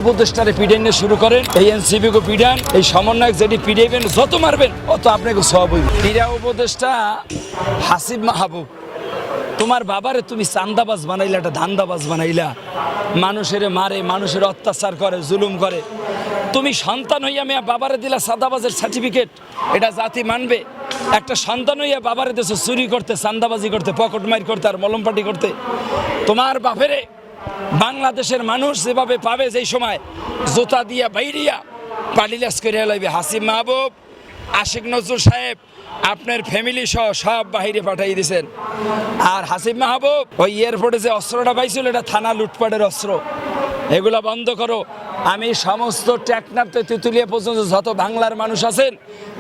উপদেষ্টারে পিডাইনে শুরু করেন, এই এনসিপিকে পিডান, এই সমন্বয়ক যেটি পিডাইবেন যত মারবেন অত আপনাকে সব হইবে। ক্রীড়া উপদেষ্টা হাসিব মাহবুব, তোমার বাবারে তুমি চান্দাবাজ বানাইলা, একটা ধান্দাবাজ বানাইলা, মানুষের মারে, মানুষের অত্যাচার করে, জুলুম করে। তুমি সন্তান হইয়া মেয়া বাবারে দিলা সাদাবাজের সার্টিফিকেট, এটা জাতি মানবে? একটা সন্তান হইয়া বাবারে দেশে চুরি করতে, চান্দাবাজি করতে, পকেটমারি করতে আর মলমপাটি করতে। তোমার বাপেরে বাংলাদেশের মানুষ যেভাবে পাবে, যেই সময় জুতা দিয়া বাইরিয়া পালিলাস করে লাইবে। হাসিব মাহবুব, আশিক নজরুল সাহেব আপনার ফ্যামিলি সহ সব বাহিরে পাঠাই দিয়েছেন। আর হাসিব মাহবুব, ওই এয়ারপোর্টে যে অস্ত্রটা পাইছিল এটা থানা লুটপাটের অস্ত্র, এগুলা বন্ধ করো। আমি সমস্ত টেকনাফতে তেঁতুলিয়া পর্যন্ত যত বাংলার মানুষ আছেন,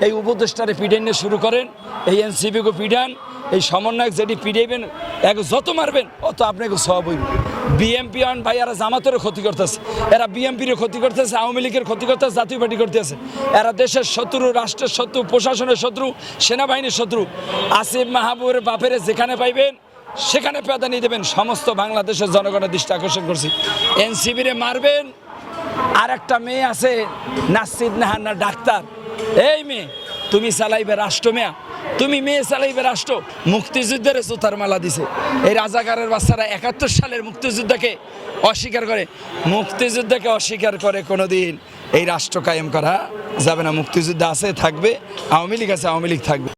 এই উপদেষ্টারে পিডাইনে শুরু করেন, এই এনসিপিকে পিডান, এই সমন্বয়ক যেটি পিডাইবেন এক যত মারবেন অত আপনাকে সব হইবে। বিএমপি আন ভাই, এরা জামাতেরও ক্ষতি করতেছে, এরা বিএমপিরও ক্ষতি করতেছে, আওয়ামী লীগের ক্ষতি করতেছে, জাতীয় পার্টি করতেছে। এরা দেশের শত্রু, রাষ্ট্রের শত্রু, প্রশাসনের শত্রু, সেনাবাহিনীর শত্রু। আসিফ মাহবুবের বাপেরে যেখানে পাইবেন সেখানে প্রাধান্য দেবেন। সমস্ত বাংলাদেশের জনগণের দৃষ্টি আকর্ষণ করছি, এনসিপিরে মারবেন। আর একটা মেয়ে আছে নাসিদ নাহান্না ডাক্তার, এই মেয়ে তুমি চালাইবে রাষ্ট্র, মেয়া তুমি মেয়ে চালাইবে রাষ্ট্র। মুক্তিযুদ্ধের জুতার মালা দিছে এই রাজাকারের বাচ্চারা। 71 সালের মুক্তিযুদ্ধকে অস্বীকার করে, মুক্তিযুদ্ধকে অস্বীকার করে কোনোদিন এই রাষ্ট্র কায়েম করা যাবে না। মুক্তিযুদ্ধ আছে, থাকবে, আওয়ামী লীগ আছে, আওয়ামী লীগ থাকবে।